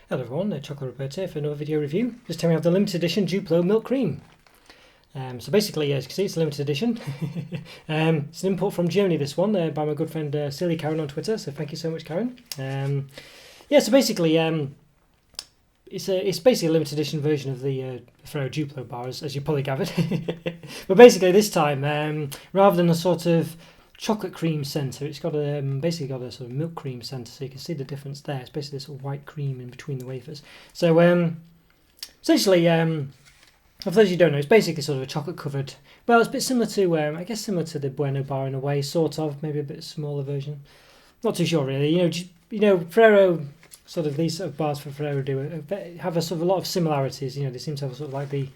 Hello everyone, Chocolo Roberto here for another video review. This time we have the limited edition Duplo Milchcreme. So basically, as you can see, it's a limited edition. It's an import from Germany, this one, by my good friend Silly Karen on Twitter, so thank you so much, Karen. So basically, it's basically a limited edition version of the Ferrero Duplo bar, as you probably gathered. But basically this time, rather than a sort of chocolate cream centre, it's got a basically got a sort of milk cream centre, so you can see the difference there. It's basically this sort of white cream in between the wafers. So essentially, for those who don't know, it's basically sort of a chocolate covered. Well, it's a bit similar to I guess similar to the Bueno bar in a way, sort of, maybe a bit smaller version. Not too sure really. Ferrero, sort of these sort of bars for Ferrero do have a sort of a lot of similarities. They seem to have sort of like the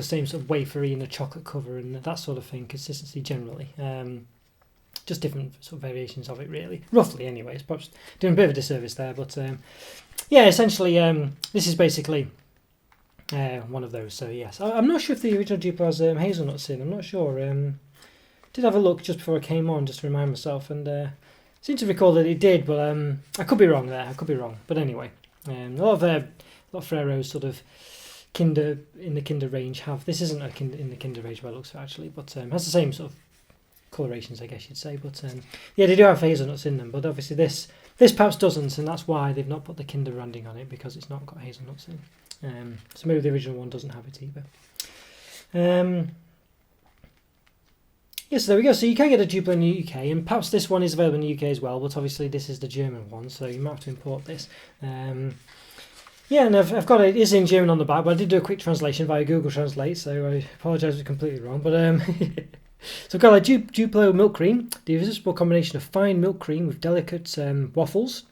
same sort of wafery and the chocolate cover and that sort of thing, consistency generally. Just different sort of variations of it, really. Roughly, anyway. It's perhaps doing a bit of a disservice there, but essentially, this is basically one of those. So yes, I'm not sure if the original Duplo has hazelnuts in. I'm not sure. Did have a look just before I came on, just to remind myself, and seem to recall that it did, but I could be wrong there. I could be wrong, but anyway, a lot of Ferrero's sort of Kinder in the Kinder range have this. Isn't a Kinder in the Kinder range by looks actually, but has the same sort of colorations, I guess you'd say. But yeah, they do have hazelnuts in them, but obviously this perhaps doesn't, and that's why they've not put the Kinder branding on it, because it's not got hazelnuts in. So maybe the original one doesn't have it either. Yes, there we go. So you can get a Duplo in the UK, and perhaps this one is available in the UK as well, but obviously this is the German one, so you might have to import this. Yeah, and I've got it. It is in German on the back, but I did do a quick translation via Google Translate, so I apologise if it's completely wrong. But so I've got a Duplo Milchcreme, the irresistible combination of fine milk cream with delicate waffles,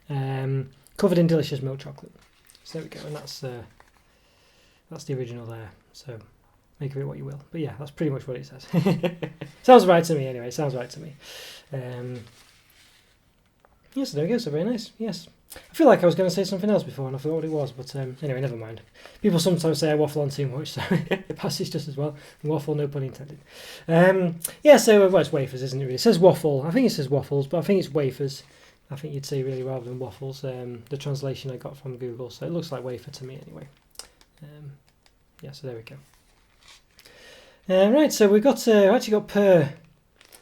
covered in delicious milk chocolate. So there we go, and that's the original there. So make of it what you will. But yeah, that's pretty much what it says. Sounds right to me anyway. Sounds right to me. Yes, there we go. So very nice. Yes. I feel like I was going to say something else before and I forgot what it was, but anyway, never mind. People sometimes say I waffle on too much, so it passes just as well. Waffle, no pun intended. So it's wafers, isn't it really? It says waffle. I think it says waffles, but I think it's wafers. I think you'd say really rather than waffles. The translation I got from Google, so it looks like wafer to me anyway. So there we go. Right, so we've got actually got per.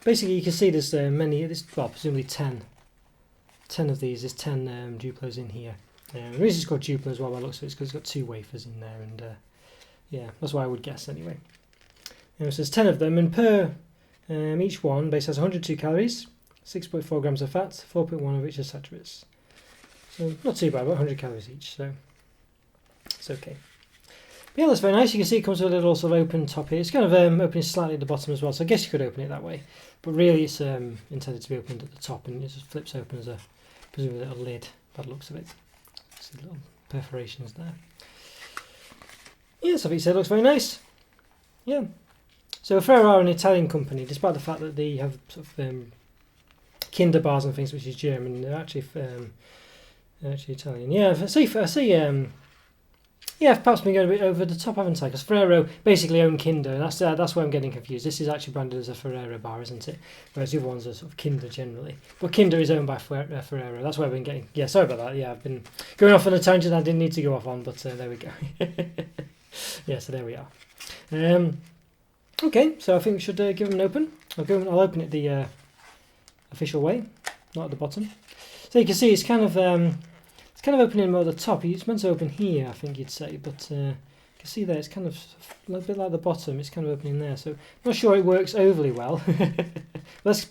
Basically, you can see there's presumably 10 of these. There's 10 Duplos in here. The reason it's called Duplo as well, by the looks of it, is because it's got 2 wafers in there, and that's what I would guess anyway. So there's 10 of them, and per each one base has 102 calories, 6.4 grams of fat, 4.1 of which is saturates. So not too bad, about 100 calories each, so it's okay. But yeah, that's very nice. You can see it comes with a little sort of open top here. It's kind of opening slightly at the bottom as well, so I guess you could open it that way. But really it's intended to be opened at the top, and it just flips open as a presumably a little lid by the looks of it. See little perforations there. Yes, I think it looks very nice. Yeah. So Ferrero are an Italian company, despite the fact that they have sort of Kinder bars and things, which is German. They're actually Italian. Yeah, I see. I've perhaps been going a bit over the top, haven't I? Because Ferrero basically own Kinder, and that's where I'm getting confused. This is actually branded as a Ferrero bar, isn't it? Whereas the other ones are sort of Kinder generally. But Kinder is owned by Ferrero. That's where I've been getting. Yeah, sorry about that. Yeah, I've been going off on a tangent I didn't need to go off on, but there we go. Yeah, so there we are. Okay, so I think we should give them an open. I'll open it the official way, not at the bottom. So you can see it's kind of opening more at the top. It's meant to open here, I think you'd say, but you can see there it's kind of a bit like the bottom. It's kind of opening there, so I'm not sure it works overly well. Let's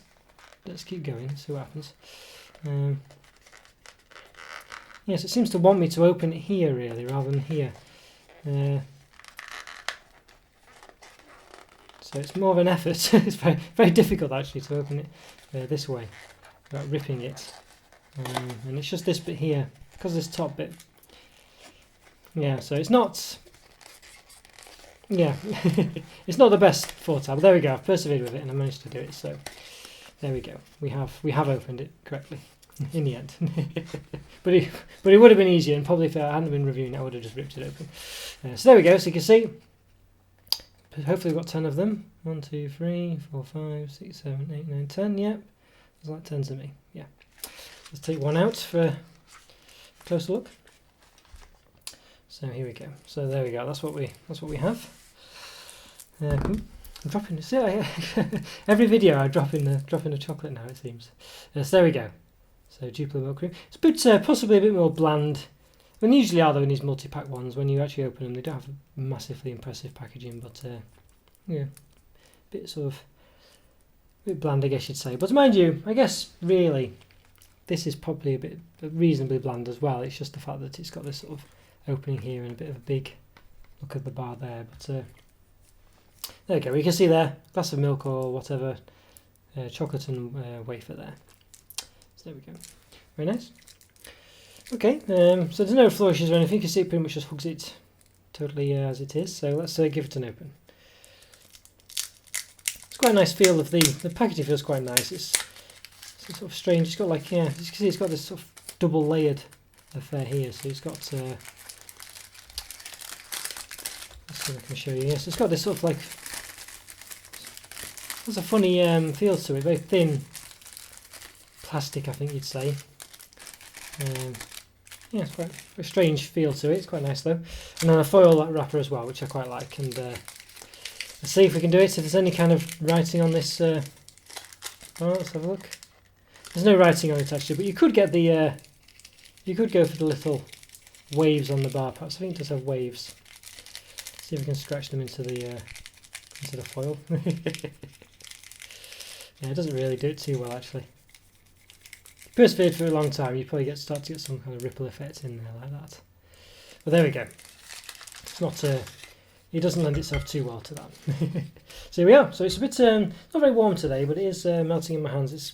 keep going, see what happens. Yes, it seems to want me to open it here really, rather than here. So it's more of an effort. It's very, very difficult actually to open it this way without ripping it. And it's just this bit here, because this top bit. Yeah, so it's not. Yeah, it's not the best thought out. But there we go. I've persevered with it and I managed to do it. So there we go. We have opened it correctly in the end. but it would have been easier, and probably if I hadn't been reviewing it, I would have just ripped it open. So there we go. So you can see. Hopefully we've got 10 of them. 1, 2, 3, 4, 5, 6, 7, 8, 9, 10. Yep, there's like 10 to me. Yeah. Let's take one out for closer look. So here we go. So there we go. That's what we have. I'm dropping this. Every video I drop in the chocolate now, it seems. So there we go. So Duplo milk cream. It's a bit possibly a bit more bland. And usually are though in these multi-pack ones. When you actually open them, they don't have massively impressive packaging, but yeah, bit sort of a bit bland, I guess you'd say. But mind you, I guess really this is probably a bit reasonably bland as well. It's just the fact that it's got this sort of opening here and a bit of a big look at the bar there. But there we go. You can see there, glass of milk or whatever, chocolate and wafer there. So there we go. Very nice. Okay, so there's no flourishes or anything. You can see it pretty much just hugs it totally as it is. So let's give it an open. It's quite a nice feel of the packaging feels quite nice. It's sort of strange. It's got like, yeah, as you can see, it's got this sort of double layered affair here. So it's got, let's see if I can show you. Yes, it's got this sort of like, there's a funny feel to it, very thin plastic, I think you'd say. Yeah, it's quite a strange feel to it. It's quite nice though. And then a foil wrapper as well, which I quite like. And let's see if we can do it. So if there's any kind of writing on this, oh, let's have a look. There's no writing on it actually, but you could get the, you could go for the little waves on the bar. Perhaps I think it does have waves. Let's see if we can scratch them into the foil. Yeah, it doesn't really do it too well actually. Persevered for a long time, you probably start to get some kind of ripple effect in there like that. But there we go. It's not, it doesn't lend itself too well to that. So here we are. So it's a bit, not very warm today, but it is melting in my hands. It's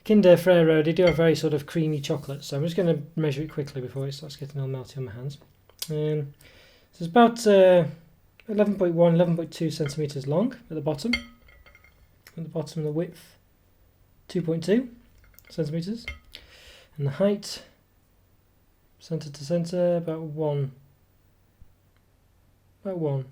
Kinder Ferrero. They do have very sort of creamy chocolate, so I'm just going to measure it quickly before it starts getting all melty on my hands. So it's about 11.1, 11.2 centimeters long at the bottom. At the bottom, the width 2.2 centimeters, and the height center to center about 1.01.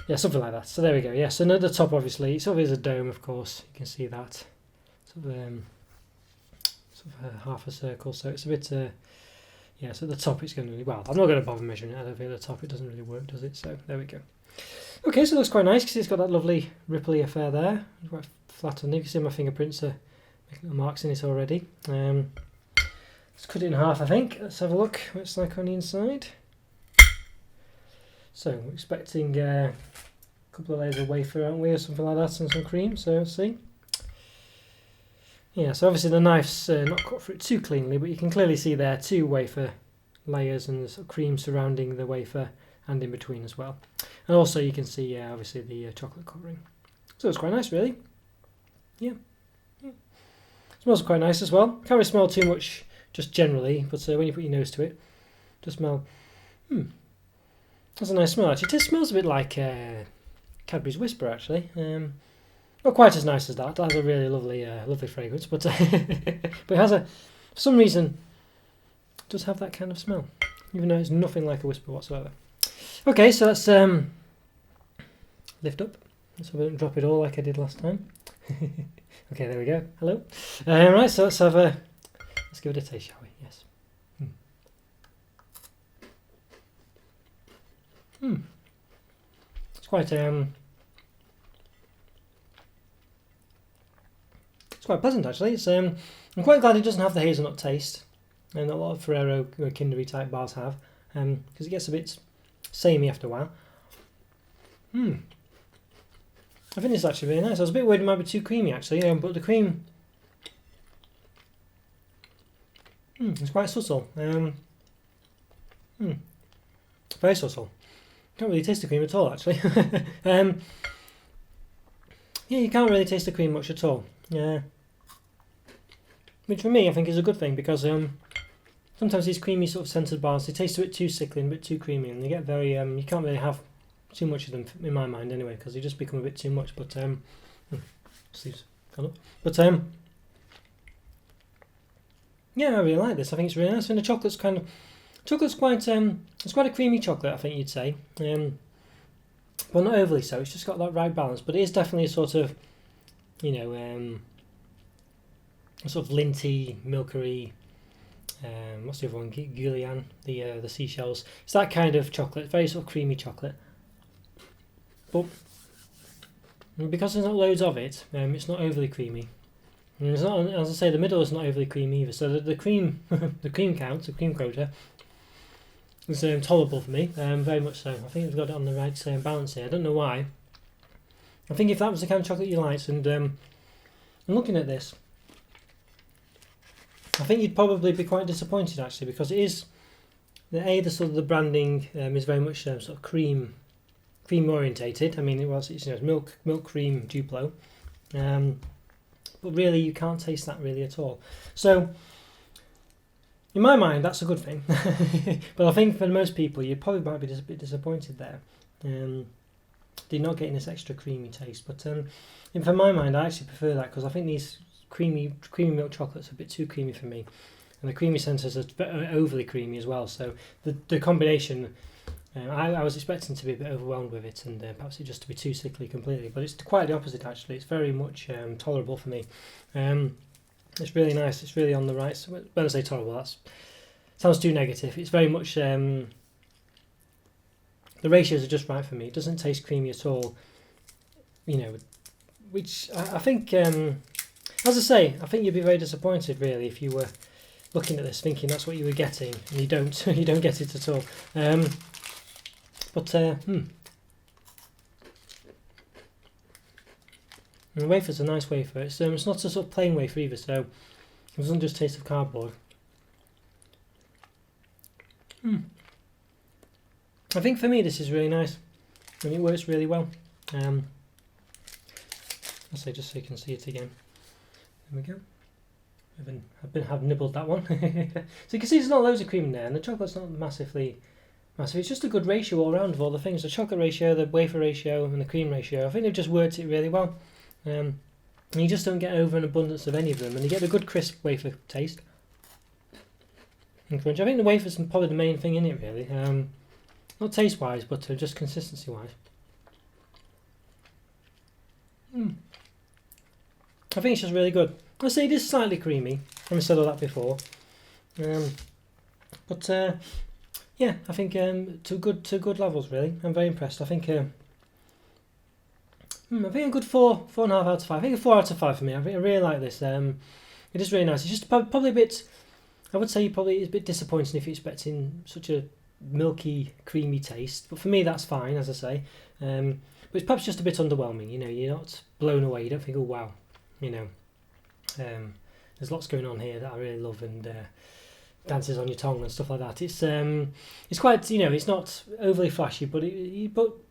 Yeah, something like that. So there we go. Yes, and at the top, obviously, it sort of is a dome. Of course, you can see that sort of half a circle. So it's a bit. Yeah, so at the top, it's going to be. Well, I'm not going to bother measuring it. I don't think at the top it doesn't really work, does it? So there we go. Okay, so it looks quite nice because it's got that lovely ripply affair there. It's quite flat on there. You can see my fingerprints are making little marks in it already. Let's cut it in half, I think. Let's have a look what it's like on the inside. So we're expecting a couple of layers of wafer, aren't we, or something like that, and some cream. So let's see. Yeah, so obviously the knife's not cut for it too cleanly, but you can clearly see there 2 wafer layers and the sort of cream surrounding the wafer and in between as well. And also you can see, obviously the chocolate covering. So it's quite nice, really. Yeah. Smells quite nice as well. Can't really smell too much just generally, but when you put your nose to it, just smell. That's a nice smell actually. It smells a bit like Cadbury's Whisper actually. Not quite as nice as that. That has a really lovely, lovely fragrance, but but it has for some reason, it does have that kind of smell, even though it's nothing like a Whisper whatsoever. Okay, so let's lift up, so we don't drop it all like I did last time. Okay, there we go. Hello. Right, so let's give it a taste, shall we? Yes. It's quite it's quite pleasant actually. It's I'm quite glad it doesn't have the hazelnut taste, and a lot of Ferrero Kindery type bars have, because it gets a bit samey after a while. I think this is actually really nice. I was a bit worried it might be too creamy actually, but the cream, it's quite subtle. Very subtle. Can't really taste the cream at all actually. Yeah, you can't really taste the cream much at all. Yeah. Which for me I think is a good thing, because sometimes these creamy sort of scented bars, they taste a bit too sickly and a bit too creamy, and they get very you can't really have too much of them in my mind anyway, because they just become a bit too much. But sleeves gone up. But yeah, I really like this. I think it's really nice, and the chocolate's quite it's quite a creamy chocolate, I think you'd say. Well, not overly so. It's just got that right balance, but it is definitely a sort of sort of linty, milkery. What's the other one? Julienne, the seashells. It's that kind of chocolate, very sort of creamy chocolate. But because there's not loads of it, it's not overly creamy. And it's not, as I say, the middle is not overly creamy either. So the cream, the cream quota, is tolerable for me. Very much so. I think I've got it on the right balance here. I don't know why. I think if that was the kind of chocolate you liked, and I'm looking at this, I think you'd probably be quite disappointed actually, because it is the sort of the branding is very much sort of cream orientated. I mean, it's milk cream Duplo, but really you can't taste that really at all. So in my mind, that's a good thing. But I think for most people, you probably might be just a bit disappointed there. They're not getting this extra creamy taste. But for my mind, I actually prefer that, because I think these creamy milk chocolates are a bit too creamy for me, and the creamy centres are overly creamy as well. So the combination, I was expecting to be a bit overwhelmed with it, and perhaps it just to be too sickly completely. But it's quite the opposite actually. It's very much tolerable for me. It's really nice. It's really on the right. When I say tolerable, that sounds too negative. It's very much the ratios are just right for me. It doesn't taste creamy at all. Which I think. As I say, I think you'd be very disappointed really if you were looking at this thinking that's what you were getting, and you don't. You don't get it at all. The wafer's a nice wafer. It's not a sort of plain wafer either, so it doesn't just taste of cardboard. I think for me this is really nice, and it works really well. I'll say just so you can see it again. There we go. I've nibbled that one. So you can see there's not loads of cream in there, and the chocolate's not massive. It's just a good ratio all around of all the things. The chocolate ratio, the wafer ratio, and the cream ratio. I think they've just worked it really well. And you just don't get over an abundance of any of them, and you get a good crisp wafer taste and crunch. I think the wafer's probably the main thing in it really. Not taste wise, but just consistency wise. I think it's just really good. I say it is slightly creamy. I've said all that before. Yeah, I think to good levels really. I'm very impressed. I think a good 4.5 out of 5. I think a 4 out of 5 for me. I really like this. It is really nice. It's just probably a bit. I would say probably it's a bit disappointing if you're expecting such a milky, creamy taste. But for me, that's fine, as I say. But it's perhaps just a bit underwhelming. You're not blown away. You don't think, oh wow, there's lots going on here that I really love, and dances on your tongue and stuff like that. It's quite, it's not overly flashy, but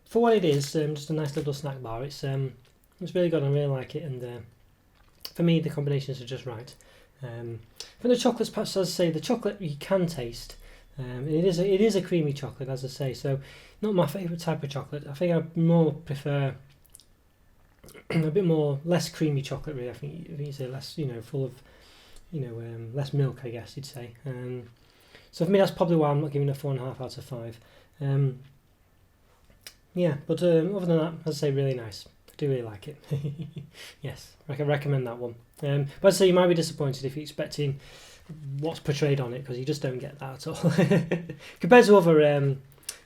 for what it is, just a nice little snack bar. It's really good. I really like it, and for me, the combinations are just right. For the chocolates, perhaps as I say, the chocolate you can taste. It is a creamy chocolate, as I say. So, not my favourite type of chocolate. I think I more prefer a bit less creamy chocolate. Really, I think you say less, full of, less milk, I guess you'd say. So for me, that's probably why I'm not giving it a 4.5 out of 5. Yeah, but other than that, as I say, really nice. I do really like it. Yes, I can recommend that one. But as I say, you might be disappointed if you're expecting what's portrayed on it, because you just don't get that at all. Compared to other,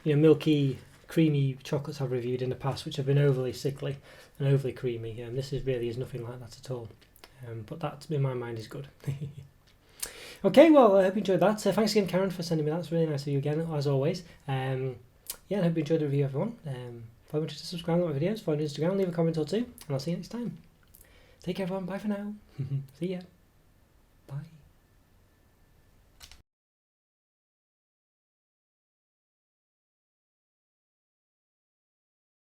milky, creamy chocolates I've reviewed in the past, which have been overly sickly and overly creamy. This is nothing like that at all. But that, in my mind, is good. Okay, well, I hope you enjoyed that. Thanks again, Karen, for sending me that. It's really nice of you again, as always. I hope you enjoyed the review, everyone. Follow me to subscribe to my videos, follow me on Instagram, leave a comment or two, and I'll see you next time. Take care, everyone. Bye for now. See ya.